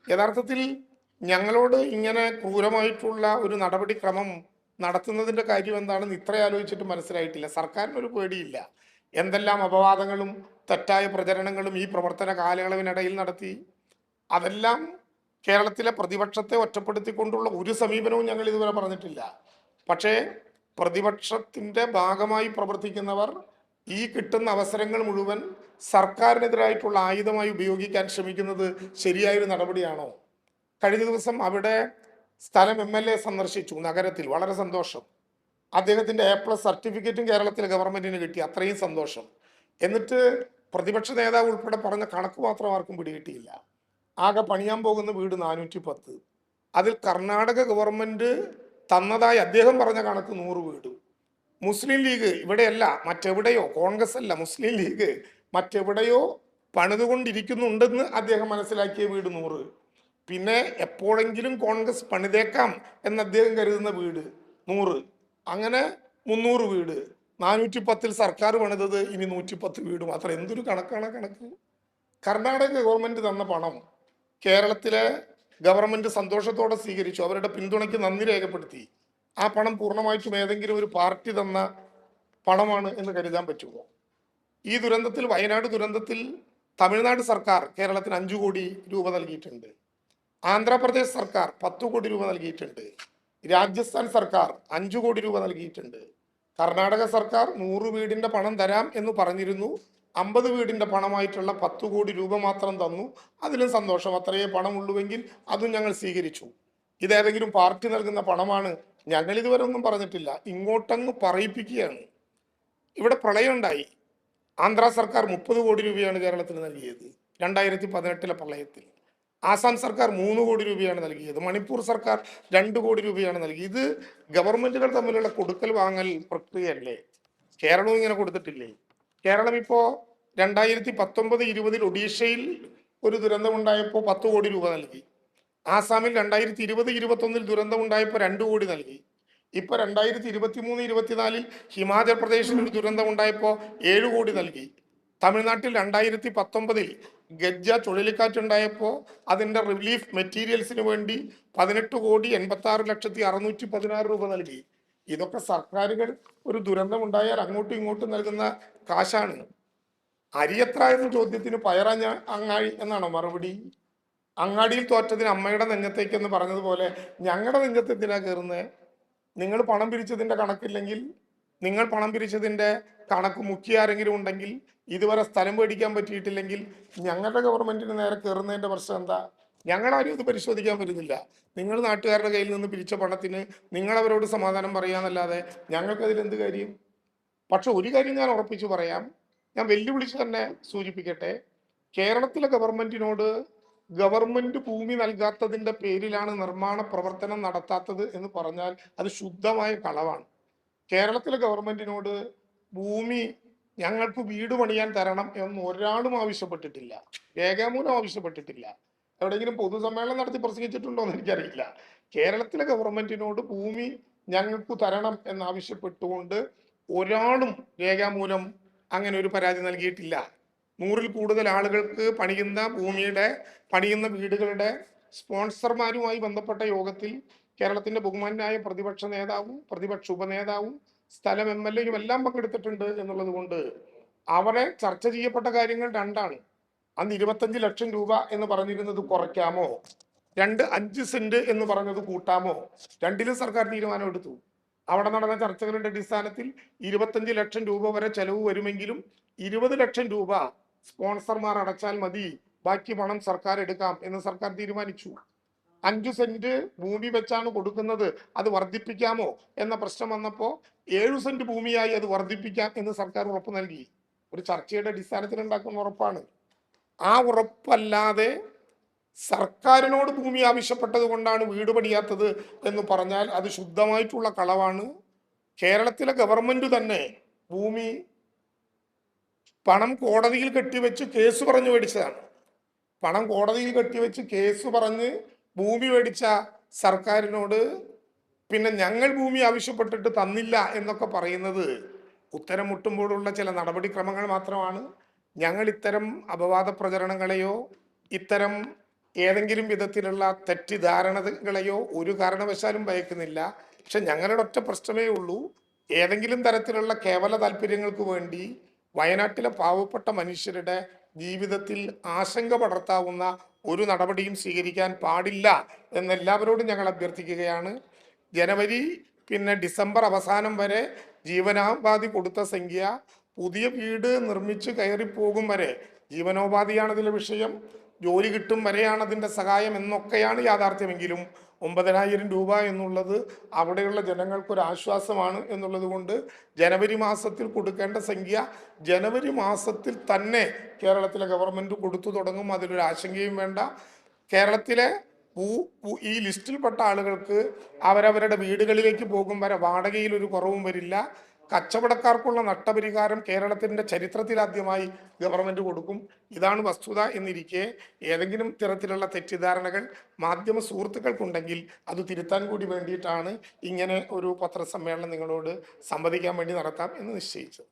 യഥാർത്ഥത്തിൽ ഞങ്ങളോട് ഇങ്ങനെ ക്രൂരമായിട്ടുള്ള ഒരു നടപടിക്രമം നടത്തുന്നതിന്റെ കാര്യം എന്താണെന്ന് ഇത്ര ആലോചിച്ചിട്ട് മനസ്സിലായിട്ടില്ല. സർക്കാരിനൊരു പേടിയില്ല. എന്തെല്ലാം അപവാദങ്ങളും തെറ്റായ പ്രചരണങ്ങളും ഈ പ്രവർത്തന കാലയളവിനിടയിൽ നടത്തി. അതെല്ലാം കേരളത്തിലെ പ്രതിപക്ഷത്തെ ഒറ്റപ്പെടുത്തിക്കൊണ്ടുള്ള ഒരു സമീപനവും ഞങ്ങൾ ഇതുവരെ പറഞ്ഞിട്ടില്ല. പക്ഷേ പ്രതിപക്ഷത്തിന്റെ ഭാഗമായി പ്രവർത്തിക്കുന്നവർ ഈ കിട്ടുന്ന അവസരങ്ങൾ മുഴുവൻ സർക്കാരിനെതിരായിട്ടുള്ള ആയുധമായി ഉപയോഗിക്കാൻ ശ്രമിക്കുന്നത് ശരിയായൊരു നടപടിയാണോ? കഴിഞ്ഞ ദിവസം അവിടെ സ്ഥലം MLA സന്ദർശിച്ചു നഗരത്തിൽ, വളരെ സന്തോഷം. അദ്ദേഹത്തിന്റെ A+ സർട്ടിഫിക്കറ്റും കേരളത്തിലെ ഗവൺമെന്റിന് കിട്ടി, അത്രയും സന്തോഷം. എന്നിട്ട് പ്രതിപക്ഷ നേതാവ് ഉൾപ്പെടെ പറഞ്ഞ കണക്ക് മാത്രം ആർക്കും പിടികിട്ടിയില്ല. ആകെ പണിയാൻ പോകുന്ന വീട് 410, അതിൽ കർണാടക ഗവൺമെന്റ് തന്നതായി അദ്ദേഹം പറഞ്ഞ കണക്ക് 100 വീട്. മുസ്ലിം ലീഗ് ഇവിടെയല്ല മറ്റെവിടെയോ, കോൺഗ്രസ് അല്ല, മുസ്ലിം ലീഗ് മറ്റെവിടെയോ പണിതുകൊണ്ടിരിക്കുന്നുണ്ടെന്ന് അദ്ദേഹം മനസ്സിലാക്കിയ വീട് 100. പിന്നെ എപ്പോഴെങ്കിലും കോൺഗ്രസ് പണിതേക്കാം എന്ന് അദ്ദേഹം കരുതുന്ന വീട് 100. അങ്ങനെ 300 വീട്. 410-ൽ സർക്കാർ പണിതത് ഇനി 110 വീട് മാത്രം. എന്തൊരു കണക്കാണ് കണക്ക്! കർണാടക ഗവൺമെന്റ് തന്ന പണം കേരളത്തിലെ ഗവൺമെന്റ് സന്തോഷത്തോടെ സ്വീകരിച്ചു, അവരുടെ പിന്തുണയ്ക്ക് നന്ദി രേഖപ്പെടുത്തി. ആ പണം പൂർണ്ണമായിട്ടും ഏതെങ്കിലും ഒരു പാർട്ടി തന്ന പണമാണ് എന്ന് കരുതാൻ പറ്റുമോ? ഈ ദുരന്തത്തിൽ, വയനാട് ദുരന്തത്തിൽ തമിഴ്നാട് സർക്കാർ കേരളത്തിന് 5 കോടി രൂപ നൽകിയിട്ടുണ്ട്. ആന്ധ്രാപ്രദേശ് സർക്കാർ 10 കോടി രൂപ നൽകിയിട്ടുണ്ട്. രാജസ്ഥാൻ സർക്കാർ 5 കോടി രൂപ നൽകിയിട്ടുണ്ട്. കർണാടക സർക്കാർ 100 വീടിന്റെ പണം തരാം എന്ന് പറഞ്ഞിരുന്നു. 50 വീടിന്റെ പണമായിട്ടുള്ള 10 കോടി രൂപ മാത്രം തന്നു. അതിലും സന്തോഷം, അത്രയേ പണമുള്ളുവെങ്കിൽ അതും ഞങ്ങൾ സ്വീകരിച്ചു. ഇതേതെങ്കിലും പാർട്ടി നൽകുന്ന പണമാണ്, ഞങ്ങൾ ഇതുവരെ ഒന്നും പറഞ്ഞിട്ടില്ല, ഇങ്ങോട്ടങ്ങ് പറയിപ്പിക്കുകയാണ്. ഇവിടെ പ്രളയം ഉണ്ടായി. ആന്ധ്ര സർക്കാർ 30 കോടി രൂപയാണ് കേരളത്തിന് നൽകിയത് 2018-ലെ പ്രളയത്തിൽ. ആസാം സർക്കാർ 3 കോടി രൂപയാണ് നൽകിയത്. മണിപ്പൂർ സർക്കാർ 2 കോടി രൂപയാണ് നൽകിയത്. ഇത് ഗവൺമെന്റുകൾ തമ്മിലുള്ള കൊടുക്കൽ വാങ്ങൽ പ്രക്രിയയല്ലേ? കേരളവും ഇങ്ങനെ കൊടുത്തിട്ടില്ലേ? കേരളം ഇപ്പോ 2019-20 ഒഡീഷയിൽ ഒരു ദുരന്തമുണ്ടായപ്പോൾ 10 കോടി രൂപ നൽകി. ആസാമിൽ 2020-21 ദുരന്തമുണ്ടായപ്പോൾ 2 കോടി നൽകി. ഇപ്പൊ 2023-24 ഹിമാചൽ പ്രദേശിൽ ഒരു ദുരന്തമുണ്ടായപ്പോൾ 7 കോടി നൽകി. തമിഴ്നാട്ടിൽ 2019 ഗജ്ജ ചുഴലിക്കാറ്റുണ്ടായപ്പോൾ അതിന്റെ റിലീഫ് മെറ്റീരിയൽസിന് വേണ്ടി 18,86,616 രൂപ നൽകി. ഇതൊക്കെ സർക്കാരുകൾ ഒരു ദുരന്തമുണ്ടായാൽ അങ്ങോട്ടും ഇങ്ങോട്ടും നൽകുന്ന കാശാണ്. അരിയത്ര എന്ന ചോദ്യത്തിന് പയറഞ്ഞ അങ്ങാടി എന്നാണോ മറുപടി? അങ്ങാടിയിൽ തോറ്റതിന് അമ്മയുടെ നെഞ്ഞത്തേക്ക് എന്ന് പറഞ്ഞതുപോലെ ഞങ്ങളുടെ നെഞ്ഞത്തെത്തിനാ കയറുന്നത്. നിങ്ങൾ പണം പിരിച്ചതിന്റെ കണക്കില്ലെങ്കിൽ, നിങ്ങൾ പണം പിരിച്ചതിന്റെ കണക്ക് മുക്കിയ ആരെങ്കിലും ഉണ്ടെങ്കിൽ, ഇതുവരെ സ്ഥലം മേടിക്കാൻ പറ്റിയിട്ടില്ലെങ്കിൽ ഞങ്ങളുടെ ഗവൺമെന്റിന് നേരെ കയറുന്നതിന്റെ പ്രശ്നം എന്താ? ഞങ്ങളാരും ഇത് പരിശോധിക്കാൻ വരുന്നില്ല. നിങ്ങൾ നാട്ടുകാരുടെ കയ്യിൽ നിന്ന് പിരിച്ച പണത്തിന് നിങ്ങൾ അവരോട് സമാധാനം പറയാന്നല്ലാതെ ഞങ്ങൾക്കതിൽ എന്ത് കാര്യം? പക്ഷെ ഒരു കാര്യം ഞാൻ ഉറപ്പിച്ചു പറയാം, ഞാൻ വെല്ലുവിളിച്ച് തന്നെ സൂചിപ്പിക്കട്ടെ. കേരളത്തിലെ ഗവൺമെന്റിനോട് ഗവൺമെന്റ് ഭൂമി നൽകാത്തതിന്റെ പേരിലാണ് നിർമ്മാണ പ്രവർത്തനം നടത്താത്തത് എന്ന് പറഞ്ഞാൽ അത് ശുദ്ധമായ കളവാണ്. കേരളത്തിലെ ഗവൺമെന്റിനോട് ഭൂമി ഞങ്ങൾക്ക് വീട് പണിയാൻ തരണം എന്ന് ഒരാളും ആവശ്യപ്പെട്ടിട്ടില്ല, രേഖാമൂലം ആവശ്യപ്പെട്ടിട്ടില്ല. എവിടെയെങ്കിലും പൊതുസമ്മേളനം നടത്തി പ്രസംഗിച്ചിട്ടുണ്ടോ എന്ന് എനിക്കറിയില്ല. കേരളത്തിലെ ഗവൺമെന്റിനോട് ഭൂമി ഞങ്ങൾക്ക് തരണം എന്നാവശ്യപ്പെട്ടുകൊണ്ട് ഒരാളും രേഖാമൂലം അങ്ങനെ ഒരു പരാതി നൽകിയിട്ടില്ല. 100-ൽ കൂടുതൽ ആളുകൾക്ക് പണിയുന്ന വീടുകളുടെ സ്പോൺസർമാരുമായി ബന്ധപ്പെട്ട യോഗത്തിൽ കേരളത്തിന്റെ ബഹുമാന്യായ പ്രതിപക്ഷ നേതാവും പ്രതിപക്ഷ ഉപനേതാവും സ്ഥലം MLA-യും എല്ലാം പങ്കെടുത്തിട്ടുണ്ട് എന്നുള്ളത് കൊണ്ട് അവരെ ചർച്ച ചെയ്യപ്പെട്ട കാര്യങ്ങൾ രണ്ടാണ്. അന്ന് 25 ലക്ഷം രൂപ എന്ന് പറഞ്ഞിരുന്നത് കുറയ്ക്കാമോ, 5 സെന്റ് എന്ന് പറഞ്ഞത് കൂട്ടാമോ? രണ്ടിലും സർക്കാർ തീരുമാനം എടുത്തു. അവിടെ നടന്ന ചർച്ചകളുടെ അടിസ്ഥാനത്തിൽ 25 ലക്ഷം രൂപ വരെ ചെലവ് വരുമെങ്കിലും 20 ലക്ഷം രൂപ സ്പോൺസർമാർ അടച്ചാൽ മതി, ബാക്കി പണം സർക്കാർ എടുക്കാം എന്ന് സർക്കാർ തീരുമാനിച്ചു. 5 സെന്റ് ഭൂമി വെച്ചാണ് കൊടുക്കുന്നത്, അത് വർദ്ധിപ്പിക്കാമോ എന്ന പ്രശ്നം വന്നപ്പോൾ 7 സെന്റ് ഭൂമിയായി അത് വർദ്ധിപ്പിക്കാം എന്ന് സർക്കാർ ഉറപ്പ് നൽകി. ഒരു ചർച്ചയുടെ അടിസ്ഥാനത്തിൽ ഉണ്ടാക്കുന്ന ഉറപ്പാണ്. ആ ഉറപ്പല്ലാതെ സർക്കാരിനോട് ഭൂമി ആവശ്യപ്പെട്ടത് കൊണ്ടാണ് വീട് പണിയാത്തത് എന്ന് പറഞ്ഞാൽ അത് ശുദ്ധമായിട്ടുള്ള കളവാണ്. കേരളത്തിലെ ഗവൺമെന്റ് തന്നെ ഭൂമി പണം കോടതിയിൽ കെട്ടിവെച്ച് കേസ് പറഞ്ഞു മേടിച്ചതാണ്. പണം കോടതിയിൽ കെട്ടിവെച്ച് കേസ് പറഞ്ഞ് ഭൂമി മേടിച്ച സർക്കാരിനോട് പിന്നെ ഞങ്ങൾ ഭൂമി ആവശ്യപ്പെട്ടിട്ട് തന്നില്ല എന്നൊക്കെ പറയുന്നത് ഉത്തരം മുട്ടുമ്പോഴുള്ള ചില നടപടിക്രമങ്ങൾ മാത്രമാണ്. ഞങ്ങൾ ഇത്തരം അപവാദ പ്രചരണങ്ങളെയോ ഇത്തരം ഏതെങ്കിലും വിധത്തിലുള്ള തെറ്റിദ്ധാരണകളെയോ ഒരു കാരണവശാലും ഭയക്കുന്നില്ല. പക്ഷെ ഞങ്ങളുടെ ഒറ്റ പ്രശ്നമേ ഉള്ളൂ, ഏതെങ്കിലും തരത്തിലുള്ള കേവല താല്പര്യങ്ങൾക്ക് വേണ്ടി വയനാട്ടിലെ പാവപ്പെട്ട മനുഷ്യരുടെ ജീവിതത്തിൽ ആശങ്ക പടർത്താവുന്ന ഒരു നടപടിയും സ്വീകരിക്കാൻ പാടില്ല എന്നെല്ലാവരോടും ഞങ്ങൾ അഭ്യർത്ഥിക്കുകയാണ്. ജനുവരി ഡിസംബർ അവസാനം വരെ ജീവനോപാധി കൊടുത്ത സംഖ്യ പുതിയ വീട് നിർമ്മിച്ച് കയറിപ്പോകും വരെ, ജീവനോപാധിയാണ് ഇതിലെ വിഷയം, ജോലി കിട്ടും വരെയാണ് അതിൻ്റെ സഹായം എന്നൊക്കെയാണ് യാഥാർത്ഥ്യമെങ്കിലും 9,000 രൂപ എന്നുള്ളത് അവിടെയുള്ള ജനങ്ങൾക്കൊരു ആശ്വാസമാണ് എന്നുള്ളത് കൊണ്ട് ജനുവരി മാസത്തിൽ കൊടുക്കേണ്ട സംഖ്യ ജനുവരി മാസത്തിൽ തന്നെ കേരളത്തിലെ ഗവൺമെൻറ് കൊടുത്തു തുടങ്ങും. അതിലൊരു ആശങ്കയും വേണ്ട. കേരളത്തിലെ ഈ ലിസ്റ്റിൽപ്പെട്ട ആളുകൾക്ക് അവരവരുടെ വീടുകളിലേക്ക് പോകും വരെ വാടകയിൽ ഒരു കുറവും വരില്ല. കച്ചവടക്കാർക്കുള്ള നഷ്ടപരിഹാരം കേരളത്തിൻ്റെ ചരിത്രത്തിലാദ്യമായി ഗവൺമെൻറ് കൊടുക്കും. ഇതാണ് വസ്തുത എന്നിരിക്കെ ഏതെങ്കിലും തരത്തിലുള്ള തെറ്റിദ്ധാരണകൾ മാധ്യമ സുഹൃത്തുക്കൾക്കുണ്ടെങ്കിൽ അത് തിരുത്താൻ കൂടി വേണ്ടിയിട്ടാണ് ഇങ്ങനെ ഒരു പത്രസമ്മേളനം നിങ്ങളോട് സംവദിക്കാൻ വേണ്ടി നടത്താം എന്ന് നിശ്ചയിച്ചത്.